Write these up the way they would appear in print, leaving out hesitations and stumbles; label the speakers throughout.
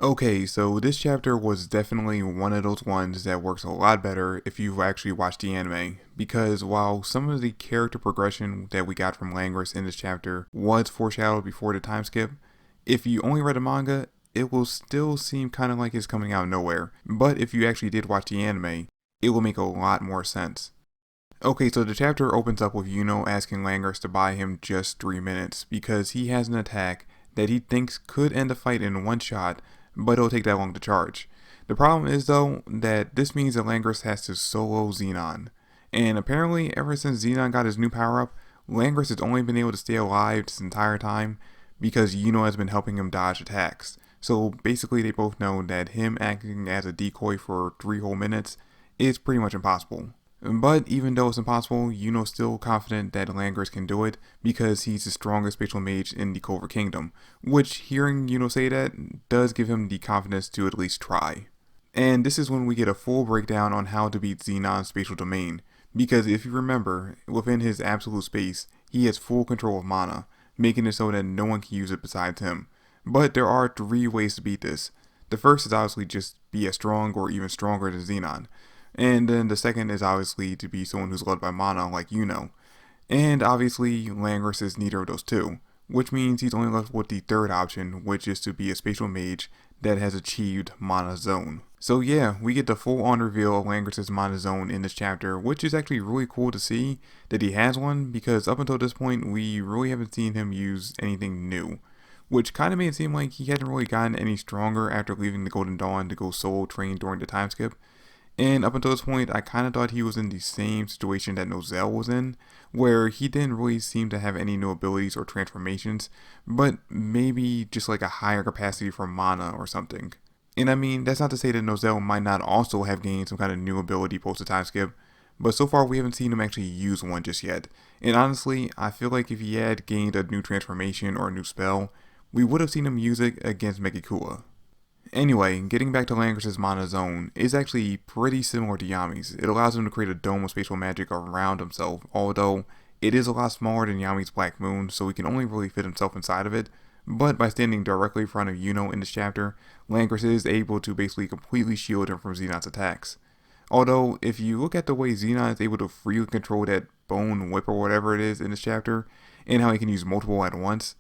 Speaker 1: Okay, so this chapter was definitely one of those ones that works a lot better if you've actually watched the anime, because while some of the character progression that we got from Langris in this chapter was foreshadowed before the time skip, if you only read the manga, it will still seem kind of like it's coming out of nowhere, but if you actually did watch the anime, it will make a lot more sense. Okay, so the chapter opens up with Yuno asking Langris to buy him just 3 minutes because he has an attack that he thinks could end the fight in one shot, but it'll take that long to charge. The problem is though that this means that Langris has to solo Xenon. And apparently ever since Xenon got his new power up, Langris has only been able to stay alive this entire time because Yuno has been helping him dodge attacks. So basically they both know that him acting as a decoy for 3 whole minutes is pretty much impossible. But even though it's impossible, Yuno's still confident that Langris can do it because he's the strongest spatial mage in the Clover Kingdom, which hearing Yuno say that does give him the confidence to at least try. And this is when we get a full breakdown on how to beat Xenon's spatial domain, because if you remember, within his absolute space, he has full control of mana, making it so that no one can use it besides him. But there are 3 ways to beat this. The first is obviously just be as strong or even stronger than Xenon. And then the second is obviously to be someone who's led by mana like Yuno. And obviously Langris is neither of those two, which means he's only left with the third option, which is to be a spatial mage that has achieved mana zone. So yeah, we get the full on reveal of Langris' mana zone in this chapter, which is actually really cool to see that he has one, because up until this point we really haven't seen him use anything new. Which kind of made it seem like he hadn't really gotten any stronger after leaving the Golden Dawn to go solo train during the time skip. And up until this point, I kind of thought he was in the same situation that Nozel was in, where he didn't really seem to have any new abilities or transformations, but maybe just like a higher capacity for mana or something. And I mean, that's not to say that Nozel might not also have gained some kind of new ability post the time skip, but so far we haven't seen him actually use one just yet. And honestly, I feel like if he had gained a new transformation or a new spell, we would have seen him use it against Megikua. Anyway, getting back to Langris' mana zone is actually pretty similar to Yami's. It allows him to create a dome of spatial magic around himself, although it is a lot smaller than Yami's Black Moon, so he can only really fit himself inside of it. But by standing directly in front of Yuno in this chapter, Langris is able to basically completely shield him from Xenon's attacks. Although, if you look at the way Xenon is able to freely control that bone whip or whatever it is in this chapter, and how he can use multiple at once,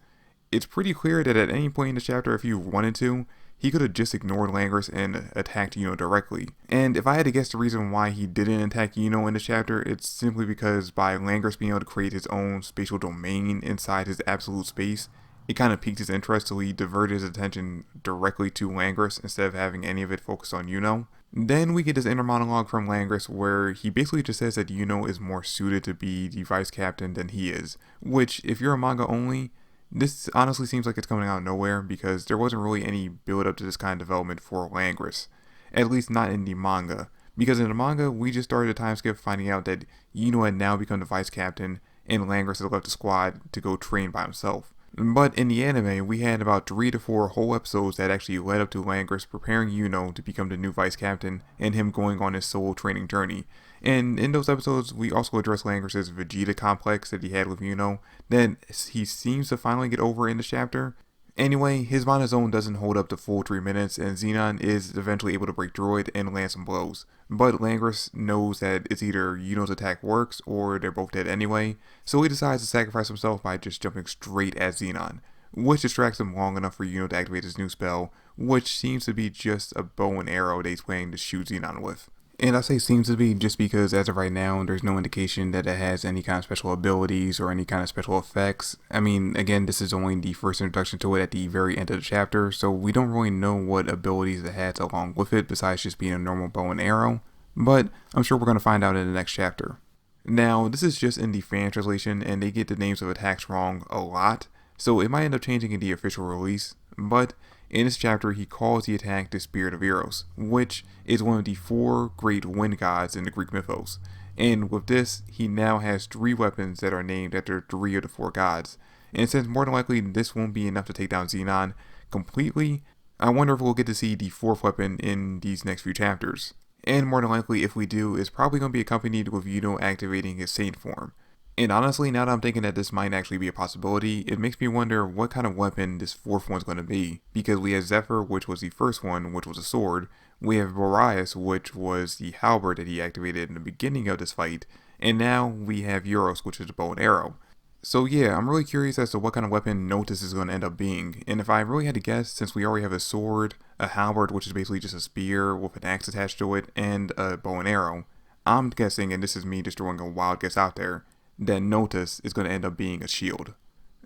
Speaker 1: it's pretty clear that at any point in this chapter, if you wanted to, he could have just ignored Langris and attacked Yuno directly. And if I had to guess the reason why he didn't attack Yuno in this chapter, it's simply because by Langris being able to create his own spatial domain inside his absolute space, it kind of piqued his interest, so he diverted his attention directly to Langris instead of having any of it focused on Yuno. Then we get this inner monologue from Langris where he basically just says that Yuno is more suited to be the vice captain than he is, which if you're a manga only, this honestly seems like it's coming out of nowhere because there wasn't really any build up to this kind of development for Langris. At least not in the manga. Because in the manga, we just started a time skip finding out that Yuno had now become the vice captain and Langris had left the squad to go train by himself. But in the anime, we had about 3 to 4 whole episodes that actually led up to Langris preparing Yuno to become the new vice captain and him going on his solo training journey. And in those episodes, we also addressed Langris' Vegeta complex that he had with Yuno that he seems to finally get over in this chapter. Anyway, his mana zone doesn't hold up to full 3 minutes, and Xenon is eventually able to break through it and land some blows. But Langris knows that it's either Yuno's attack works or they're both dead anyway, so he decides to sacrifice himself by just jumping straight at Xenon, which distracts him long enough for Yuno to activate his new spell, which seems to be just a bow and arrow that he's planning to shoot Xenon with. And I say seems to be just because as of right now, there's no indication that it has any kind of special abilities or any kind of special effects. I mean, again, this is only the first introduction to it at the very end of the chapter, so we don't really know what abilities it has along with it besides just being a normal bow and arrow. But I'm sure we're going to find out in the next chapter. Now, this is just in the fan translation, and they get the names of attacks wrong a lot, so it might end up changing in the official release, but in this chapter, he calls the attack the Spirit of Eros, which is one of the 4 great wind gods in the Greek mythos. And with this, he now has 3 weapons that are named after 3 of the 4 gods. And since more than likely this won't be enough to take down Xenon completely, I wonder if we'll get to see the 4th weapon in these next few chapters. And more than likely, if we do, it's probably going to be accompanied with Yuno activating his Saint form. And honestly, now that I'm thinking that this might actually be a possibility, it makes me wonder what kind of weapon this fourth one's going to be. Because we have Zephyr, which was the first one, which was a sword. We have Boreas, which was the halberd that he activated in the beginning of this fight. And now we have Euros, which is the bow and arrow. So yeah, I'm really curious as to what kind of weapon Notice is going to end up being. And if I really had to guess, since we already have a sword, a halberd, which is basically just a spear with an axe attached to it, and a bow and arrow, I'm guessing, and this is me just throwing a wild guess out there, that Notice is going to end up being a shield.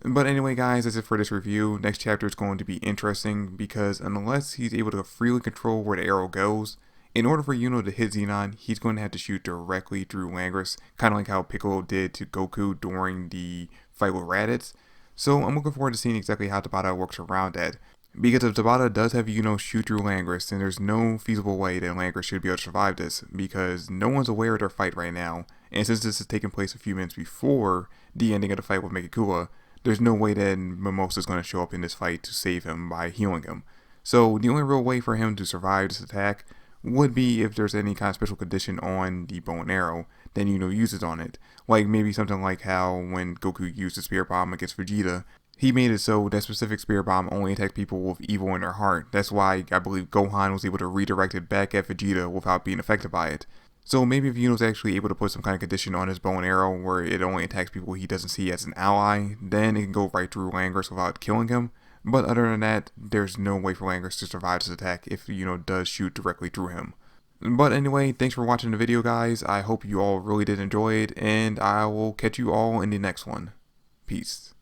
Speaker 1: But anyway guys, that's it for this review. Next chapter is going to be interesting because unless he's able to freely control where the arrow goes, in order for Yuno to hit Zenon, he's going to have to shoot directly through Langris, kind of like how Piccolo did to Goku during the fight with Raditz. So I'm looking forward to seeing exactly how Tabata works around that. Because if Tabata does have Yuno shoot through Langris, then there's no feasible way that Langris should be able to survive this, because no one's aware of their fight right now, and since this is taking place a few minutes before the ending of the fight with Megakula, there's no way that Mimosa's going to show up in this fight to save him by healing him. So the only real way for him to survive this attack would be if there's any kind of special condition on the bow and arrow, then Yuno uses on it. Like maybe something like how when Goku used the Spirit Bomb against Vegeta, he made it so that specific Spirit Bomb only attacked people with evil in their heart. That's why I believe Gohan was able to redirect it back at Vegeta without being affected by it. So maybe if Yuno's actually able to put some kind of condition on his bow and arrow where it only attacks people he doesn't see as an ally, then it can go right through Langris without killing him. But other than that, there's no way for Langris to survive this attack if Yuno does shoot directly through him. But anyway, thanks for watching the video guys. I hope you all really did enjoy it, and I will catch you all in the next one. Peace.